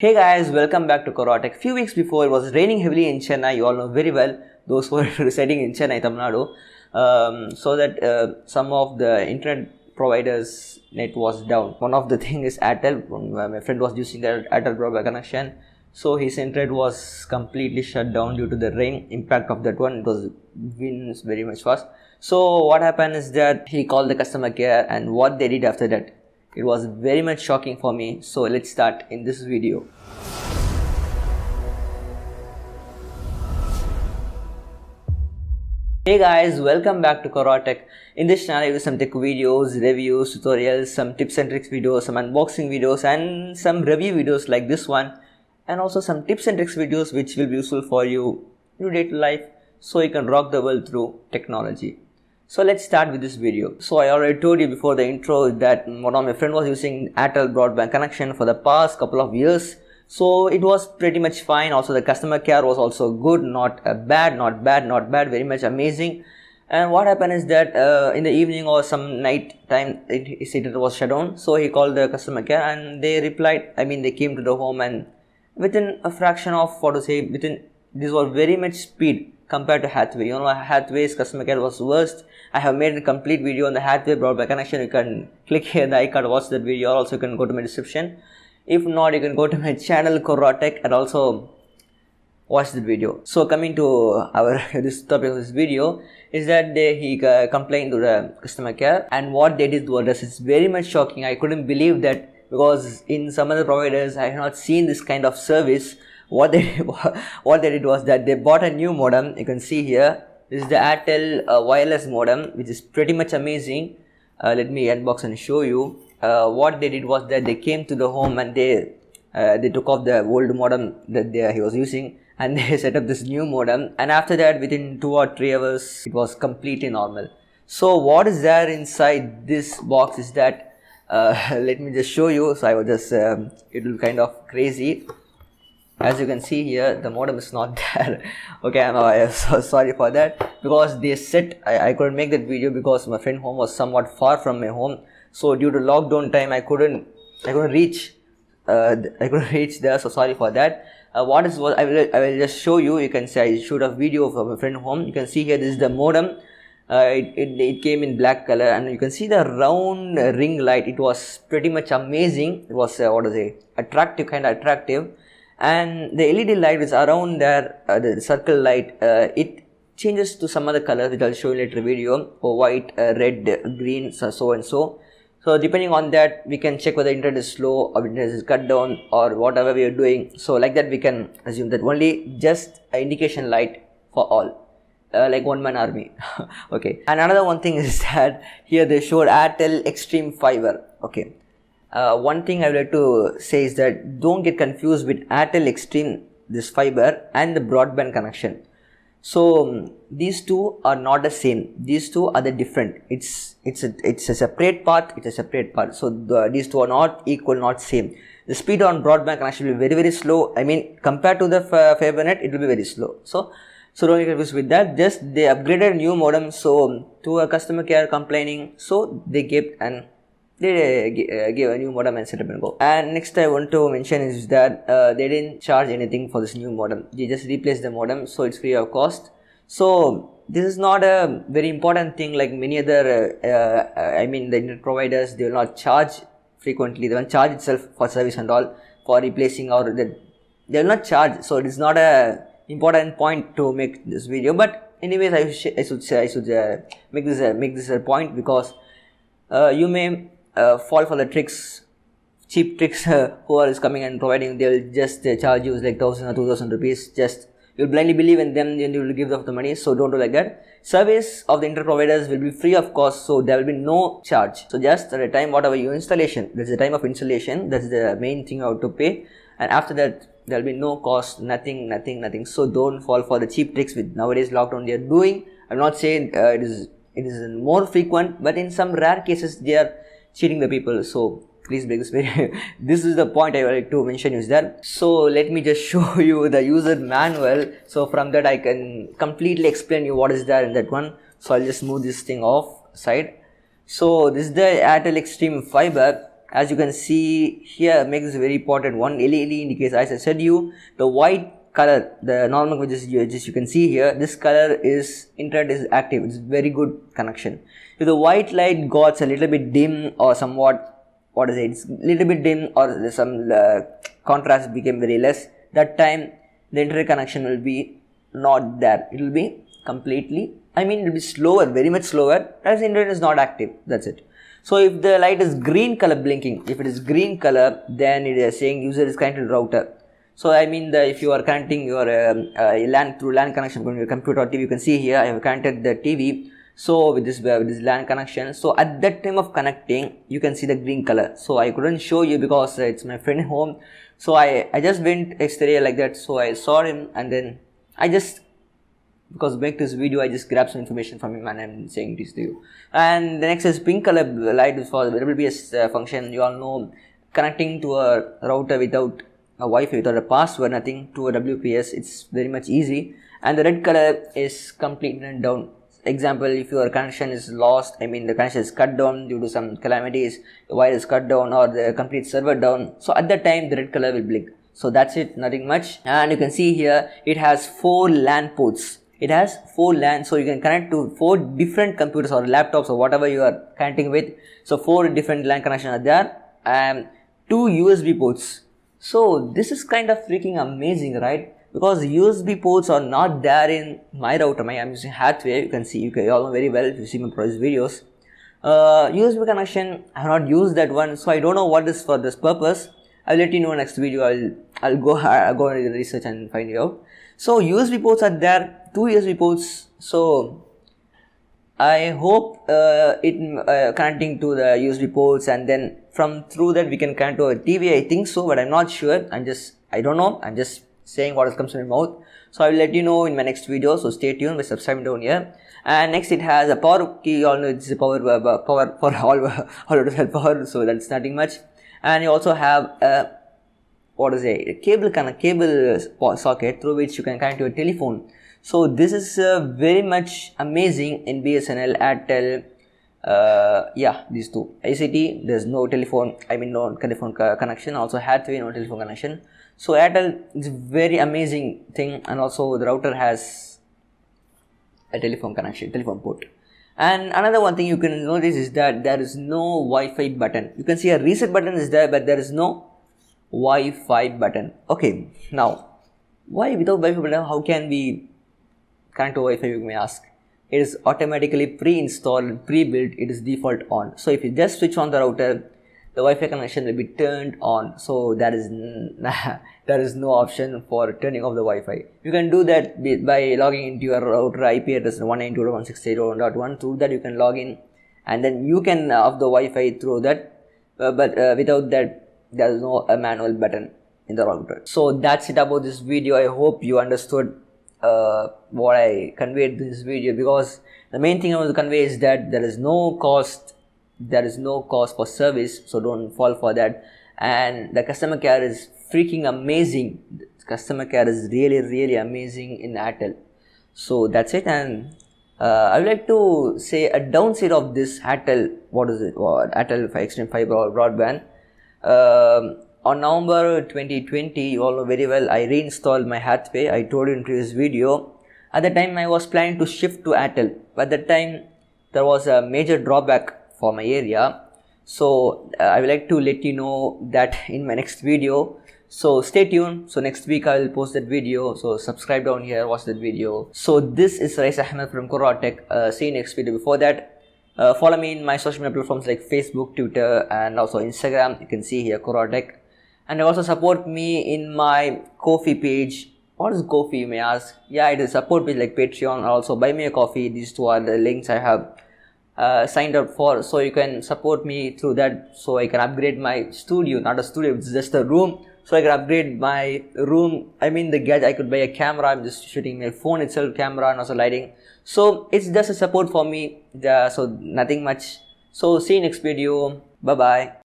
Hey guys, welcome back to Qurrah. A few weeks before, it was raining heavily in Chennai. You all know very well, those who are residing in Chennai, Tamil Nadu. Some of the internet providers' net was down. One of the thing is Airtel. My friend was using the Airtel broadband connection, so his internet was completely shut down due to the rain impact of that one. It was winds very much fast. So what happened is that he called the customer care, and what they did after that, it was very much shocking for me. So let's start in this video. Hey guys, welcome back to Qurrah Tech. In this channel I do some tech videos, reviews, tutorials, some tips and tricks videos, some unboxing videos and some review videos like this one, and also some tips and tricks videos which will be useful for you in your day-to-day life so you can rock the world through technology. So let's start with this video. So I already told you before the intro that one of my friend was using Airtel broadband connection for the past couple of years. So it was pretty much fine. Also the customer care was also good, not bad, very much amazing. And what happened is that in the evening or some night time, his internet was shut down. So he called the customer care and they replied, they came to the home, and within a fraction of, this was very much speed compared to Hathway. You know, Hathway's customer care was worst. I have made a complete video on the Hathway broadband connection. You can click here in the icon, watch that video, or also you can go to my description. If not, you can go to my channel Qurrah Tech and also watch the video. So coming to this topic of this video is that he complained to the customer care, and what they did was, it's very much shocking. I couldn't believe that, because in some other providers I have not seen this kind of service. What they did was that they bought a new modem. You can see here, this is the Airtel wireless modem, which is pretty much amazing. Let me unbox and show you. What they did was that they came to the home and they took off the old modem that he was using, and they set up this new modem, and after that within 2 or 3 hours it was completely normal. So what is there inside this box is that let me just show you. So I will just it will kind of crazy. As you can see here, the modem is not there. Okay, I'm so sorry for that, because they said I couldn't make that video because my friend home was somewhat far from my home. So due to lockdown time, I couldn't reach there. So sorry for that. I will just show you. You can see I shoot a video of my friend home. You can see here, this is the modem. It came in black color, and you can see the round ring light. It was pretty much amazing. It was attractive. And the LED light is around there, the circle light, it changes to some other colors which I'll show you later video, white, red, green, so and so. So depending on that, we can check whether internet is slow or internet is cut down or whatever we are doing. So like that, we can assume that only just an indication light for all, like one man army. Okay. And another one thing is that here they showed Airtel XStream fiber. Okay. One thing I would like to say is that don't get confused with Airtel XStream, this fiber, and the broadband connection. So these two are not the same. These two are the different. It's a separate part. It's a separate part. So these two are not equal, not same. The speed on broadband connection will be very slow. Compared to the Fibernet, it will be very slow. So don't get confused with that. Just they upgraded a new modem. So to a customer care complaining, so they gave a new modem and set up and go. And next I want to mention is that they didn't charge anything for this new modem. They just replaced the modem, so it's free of cost. So this is not a very important thing like many other the internet providers. They will not charge frequently. They won't charge itself for service and all, for replacing, or they will not charge. So it is not a important point to make this video. But anyways, I should make this a point, because you may fall for the cheap tricks who are coming and providing. They will just charge you like 1,000 or 2,000 rupees. Just you'll blindly believe in them, then you will give them the money. So don't do like that. Service of the internet providers will be free of cost, so there will be no charge. So just at the time whatever your installation, that's the time of installation, that's the main thing you have to pay, and after that there will be no cost, nothing. So don't fall for the cheap tricks with nowadays lockdown they are doing. I'm not saying it is more frequent, but in some rare cases they are cheating the people. So please break this video. This is the point I would like to mention is that. So let me just show you the user manual. So from that I can completely explain you what is there in that one. So I'll just move this thing off side. So this is the Airtel XStream fiber. as you can see here, makes this very important. One LED indicates, as I said you, the white color, the normal which is you can see here, this color is internet is active. It's very good connection. If the white light got a little bit dim or somewhat, what is it? It's a little bit dim or some contrast became very less. That time the internet connection will be not there. It will be completely, it will be slower, very much slower, as the internet is not active. That's it. So if the light is green color blinking, if it is green color, then it is saying user is connected to router. So if you are connecting your LAN through LAN connection from your computer or TV, you can see here I have connected the TV. So with this LAN connection, so at that time of connecting, you can see the green color. So I couldn't show you because it's my friend home. So I just went exterior like that. So I saw him, and then because to make this video, I just grabbed some information from him and I'm saying this to you. And the next is pink color light is for the WPS function. You all know, connecting to a router without a Wi-Fi, without a password, nothing, to a WPS, it's very much easy. And the red color is completely down. Example, if your connection is lost, the connection is cut down due to some calamities, the wire is cut down or the complete server down. So at that time, the red color will blink. So that's it, nothing much. And you can see here, it has 4 LAN ports. It has 4 LAN, so you can connect to 4 different computers or laptops or whatever you are connecting with. So 4 different LAN connections are there and 2 USB ports. So this is kind of freaking amazing, right? Because USB ports are not there in my router. I'm using Hathway. You can see, you all know very well if you see my previous videos. USB connection, I have not used that one, so I don't know what is for this purpose. I'll let you know next video. I'll go into the research and find it out. So USB ports are there, 2 USB ports. So I hope connecting to the USB ports, and then through that we can connect to a TV. I think so, but I'm not sure. I don't know. I'm just saying what comes to my mouth. So I will let you know in my next video. So stay tuned by subscribing down here. And next it has a power key. You all know it's a power for all power. So that's nothing much. And you also have a cable socket through which you can connect to a telephone. So this is very much amazing in BSNL, Airtel, these two. ICT, there's no telephone, no telephone connection. Also Hathway, no telephone connection. So Airtel is a very amazing thing, and also the router has a telephone connection, telephone port. And another one thing you can notice is that there is no Wi-Fi button. You can see a reset button is there, but there is no Wi-Fi button. Okay, now why without Wi-Fi button, how can we connect to Wi-Fi, you may ask? It is automatically pre-installed, pre-built, it is default on. So if you just switch on the router, the Wi-Fi connection will be turned on. So there is no option for turning off the Wi-Fi. You can do that by logging into your router IP address 192.168.1.1. Through that you can log in, and then you can off the Wi-Fi through that. But without that, there is no manual button in the router. So that's it about this video. I hope you understood what I conveyed in this video, because the main thing I want to convey is that there is no cost for service, so don't fall for that. And the customer care is freaking amazing. The customer care is really amazing in Airtel. So that's it. And I would like to say a downside of this Airtel, Airtel XStream Fiber Broadband. On November 2020, you all know very well, I reinstalled my Hathway. I told you in previous video. At the time I was planning to shift to Airtel, but at that time there was a major drawback for my area. So I would like to let you know that in my next video. So stay tuned. So next week I will post that video. So subscribe down here, watch that video. So this is Rais Ahmed from Qurrah Tech. See you next video. Before that, follow me in my social media platforms like Facebook, Twitter, and also Instagram. You can see here Qurrah Tech. And also support me in my Ko-fi page. What is Ko-fi, you may ask? Yeah, it is support page like Patreon, or also buy me a coffee. These two are the links I have signed up for, so you can support me through that, so I can upgrade my studio. Not a studio, it's just a room, so I can upgrade my room. The gadget, I could buy a camera. I'm just shooting my phone itself, camera, and also lighting. So it's just a support for me, so nothing much. So see you next video. Bye bye.